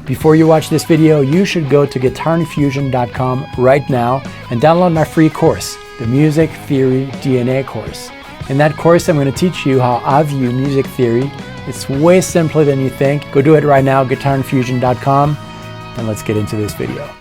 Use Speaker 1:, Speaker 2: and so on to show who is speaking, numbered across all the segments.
Speaker 1: Before you watch this video, you should go to guitarinfusion.com right now and download my free course, the Music Theory DNA course. In that course, I'm going to teach you how I view music theory. It's way simpler than you think. Go do it right now, guitarinfusion.com, and let's get into this video.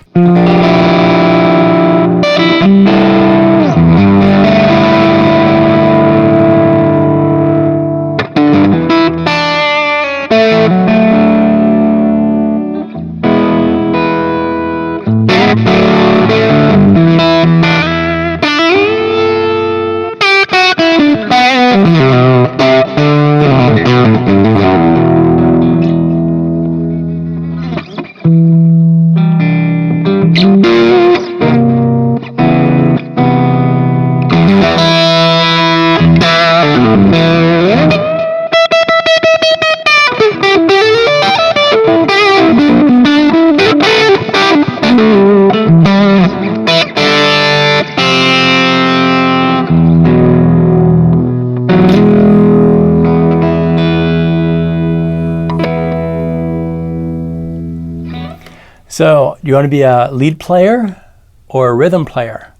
Speaker 1: So, do you want to be a lead player or a rhythm player?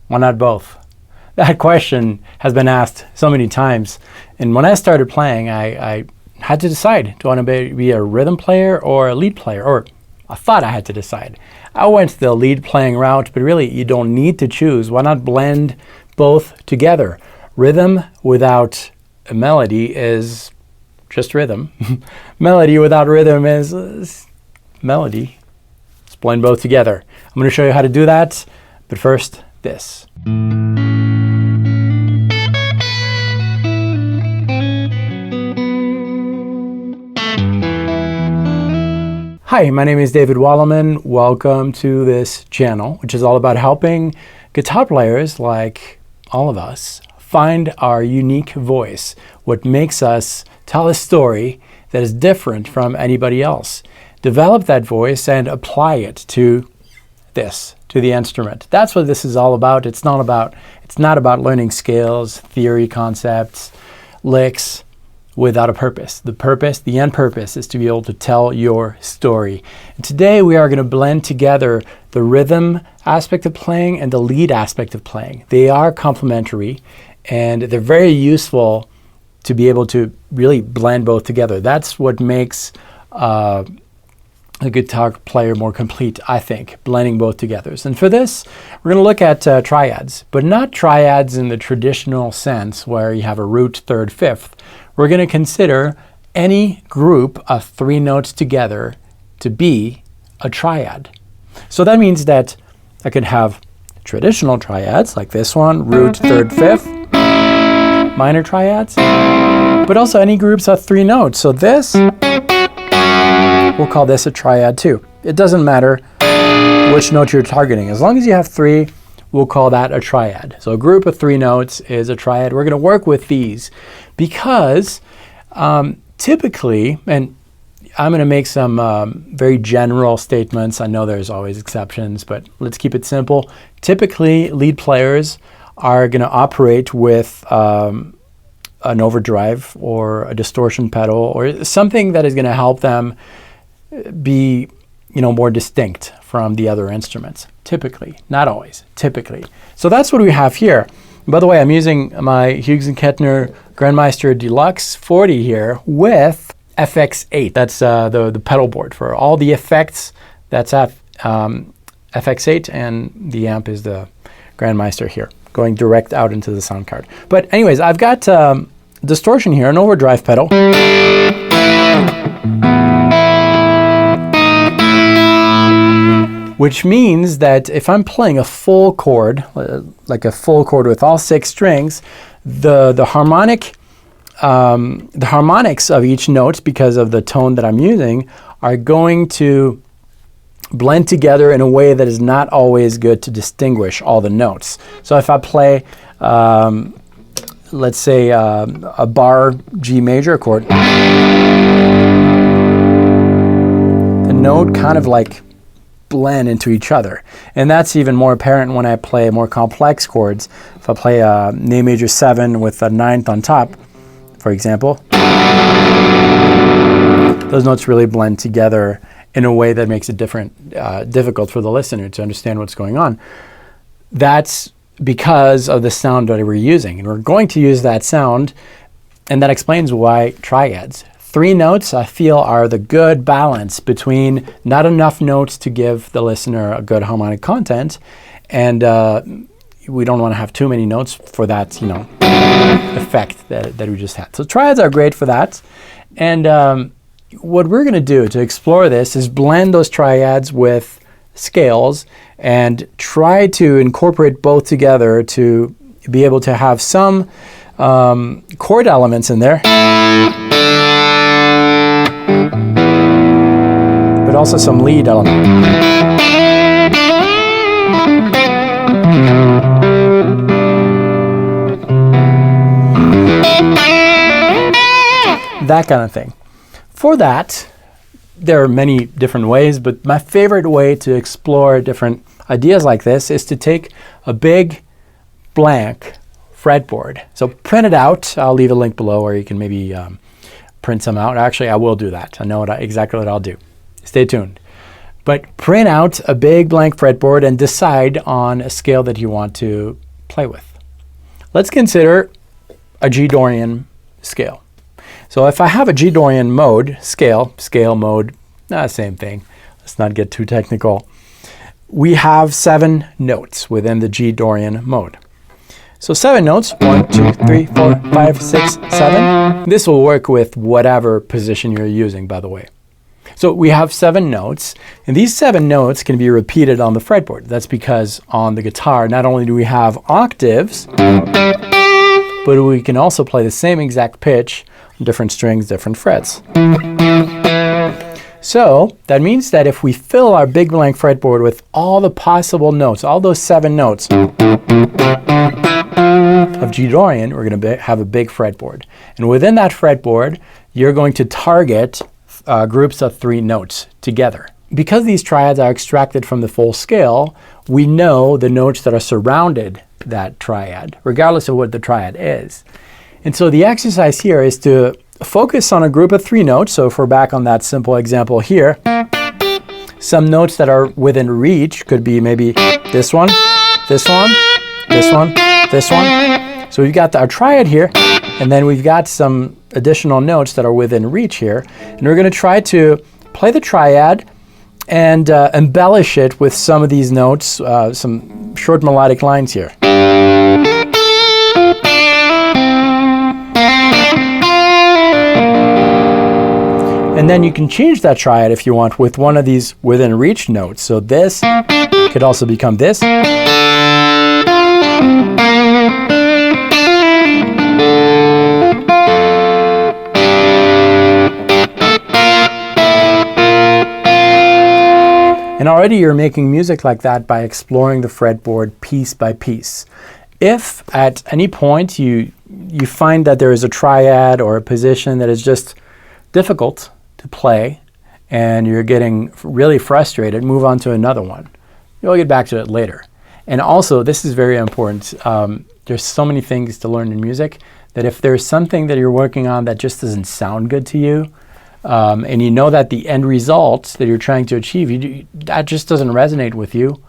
Speaker 1: Why not both? That question has been asked so many times. And when I started playing, I had to decide, do I want to be a rhythm player or a lead player? Or I thought I had to decide. I went the lead playing route, but really you don't need to choose. Why not blend both together? Rhythm without a melody is just rhythm. Melody without rhythm is melody. Let's blend both together. I'm going to show you how to do that, but first, this. Hi, my name is David Wallerman. Welcome to this channel, which is all about helping guitar players like all of us find our unique voice, what makes us tell a story that is different from anybody else. Develop that voice and apply it to this, to the instrument. That's what this is all about. It's not about learning scales, theory, concepts, licks without a purpose. The end purpose is to be able to tell your story. And today we are going to blend together the rhythm aspect of playing and the lead aspect of playing. They are complementary and they're very useful to be able to really blend both together. That's what makes a guitar player more complete, I think, blending both together. And for this, we're going to look at triads, but not triads in the traditional sense where you have a root, third, fifth. We're going to consider any group of three notes together to be a triad. So that means that I could have traditional triads like this one, root, third, fifth, minor triads, but also any groups of three notes. So this, we'll call this a triad too. It doesn't matter which note you're targeting. As long as you have three, we'll call that a triad. So a group of three notes is a triad. We're going to work with these because typically, and I'm going to make some very general statements. I know there's always exceptions, but let's keep it simple. Typically, lead players are going to operate with an overdrive or a distortion pedal or something that is going to help them be, more distinct from the other instruments. Typically, not always, typically. So that's what we have here. By the way, I'm using my Hughes & Kettner Grandmeister Deluxe 40 here with FX8. That's the pedal board for all the effects. That's FX8, and the amp is the Grandmeister here, going direct out into the sound card. But anyways, I've got distortion here, an overdrive pedal. Which means that if I'm playing a full chord, like a full chord with all six strings, the harmonics of each note, because of the tone that I'm using, are going to blend together in a way that is not always good to distinguish all the notes. So if I play, let's say, a bar G major chord, the note kind of like blend into each other. And that's even more apparent when I play more complex chords. If I play a A major 7 with a 9th on top, for example, those notes really blend together in a way that makes it difficult for the listener to understand what's going on. That's because of the sound that we're using. And we're going to use that sound, and that explains why triads. 3 notes, I feel, are the good balance between not enough notes to give the listener a good harmonic content, and we don't want to have too many notes for that, effect that we just had. So triads are great for that. And what we're going to do to explore this is blend those triads with scales and try to incorporate both together to be able to have some chord elements in there, but also some lead element. That kind of thing. For that, there are many different ways, but my favorite way to explore different ideas like this is to take a big blank fretboard. So print it out. I'll leave a link below, or you can maybe print some out. Actually, I will do that. I know exactly what I'll do. Stay tuned. But print out a big blank fretboard and decide on a scale that you want to play with. Let's consider a G Dorian scale. So if I have a G Dorian mode, scale mode, same thing. Let's not get too technical. We have 7 notes within the G Dorian mode. So 7 notes, 1, 2, 3, 4, 5, 6, 7. This will work with whatever position you're using, by the way. So we have 7 notes, and these 7 notes can be repeated on the fretboard. That's because on the guitar, not only do we have octaves, but we can also play the same exact pitch on different strings, different frets. So that means that if we fill our big blank fretboard with all the possible notes, all those 7 notes of G Dorian, we're going to have a big fretboard. And within that fretboard, you're going to target groups of 3 notes together. Because these triads are extracted from the full scale, we know the notes that are surrounded that triad, regardless of what the triad is. And so the exercise here is to focus on a group of 3 notes. So if we're back on that simple example here, some notes that are within reach could be maybe this one, this one, this one, this one. So we've got our triad here, and then we've got some additional notes that are within reach here. And we're going to try to play the triad and embellish it with some of these notes, some short melodic lines here. And then you can change that triad if you want with one of these within reach notes. So this could also become this. And already you're making music like that by exploring the fretboard piece by piece. If at any point you find that there is a triad or a position that is just difficult to play and you're getting really frustrated, move on to another one. You'll get back to it later. And also, this is very important. There's so many things to learn in music that if there's something that you're working on that just doesn't sound good to you, and you know that the end result that you're trying to achieve, that just doesn't resonate with you,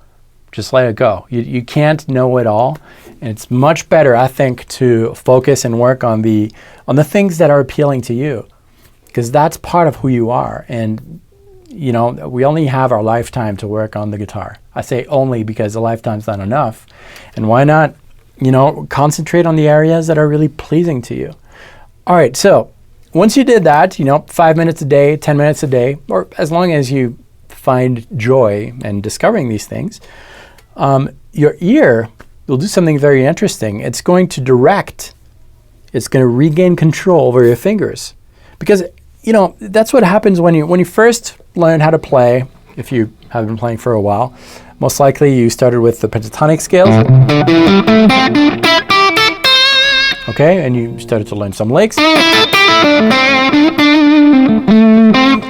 Speaker 1: just let it go. You can't know it all. And it's much better, I think, to focus and work on the things that are appealing to you, because that's part of who you are. And we only have our lifetime to work on the guitar. I say only because a lifetime's not enough. And why not, concentrate on the areas that are really pleasing to you. All right, so once you did that, 5 minutes a day, 10 minutes a day, or as long as you find joy in discovering these things, your ear will do something very interesting. It's going to regain control over your fingers. Because, that's what happens when you first learn how to play, if you have been playing for a while. Most likely you started with the pentatonic scales. Okay, and you started to learn some licks.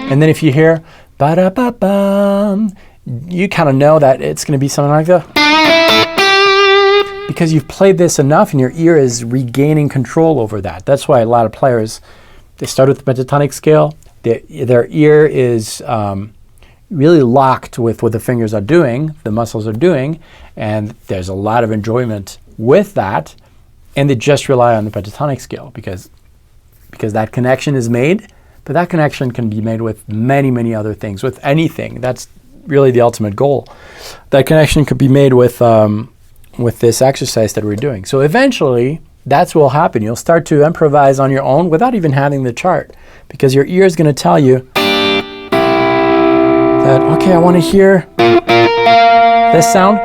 Speaker 1: And then if you hear ba-da-ba-bum, you kind of know that it's going to be something like that. Because you've played this enough and your ear is regaining control over that. That's why a lot of players, they start with the pentatonic scale. Their ear is really locked with what the fingers are doing, the muscles are doing, and there's a lot of enjoyment with that, and they just rely on the pentatonic scale because that connection is made, but that connection can be made with many, many other things, with anything. That's really the ultimate goal. That connection could be made with this exercise that we're doing. So eventually, that's what will happen. You'll start to improvise on your own without even having the chart, because your ear is going to tell you that, okay, I want to hear this sound.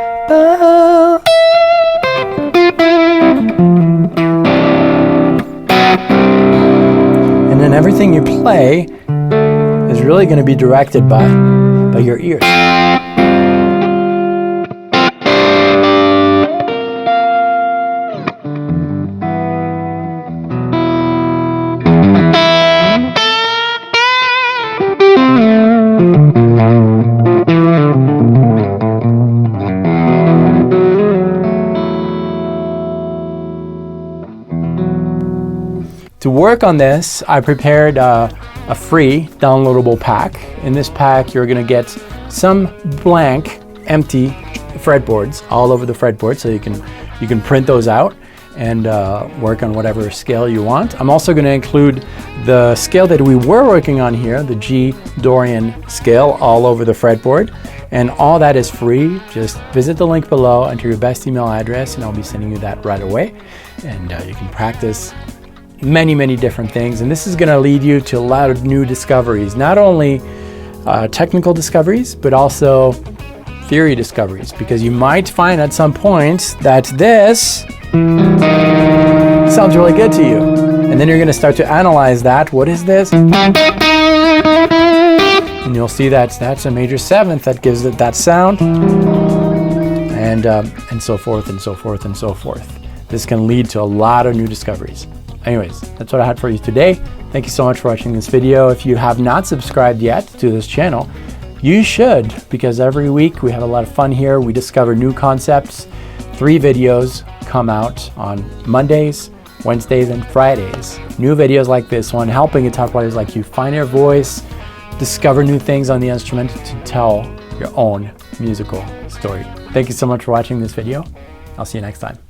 Speaker 1: And then everything you play is really going to be directed by your ears. To work on this, I prepared a free downloadable pack. In this pack, you're going to get some blank, empty fretboards all over the fretboard, so you can print those out and work on whatever scale you want. I'm also going to include the scale that we were working on here, the G Dorian scale, all over the fretboard. And all that is free. Just visit the link below, enter your best email address, and I'll be sending you that right away. And you can practice many, many different things. And this is going to lead you to a lot of new discoveries, not only technical discoveries, but also theory discoveries, because you might find at some point that this sounds really good to you. And then you're going to start to analyze that. What is this? And you'll see that's a major seventh that gives it that sound, and so forth and so forth and so forth. This can lead to a lot of new discoveries. Anyways, that's what I had for you today. Thank you so much for watching this video. If you have not subscribed yet to this channel, you should, because every week we have a lot of fun here. We discover new concepts. 3 videos come out on Mondays, Wednesdays, and Fridays. New videos like this one, helping guitar players like you find their voice, discover new things on the instrument to tell your own musical story. Thank you so much for watching this video. I'll see you next time.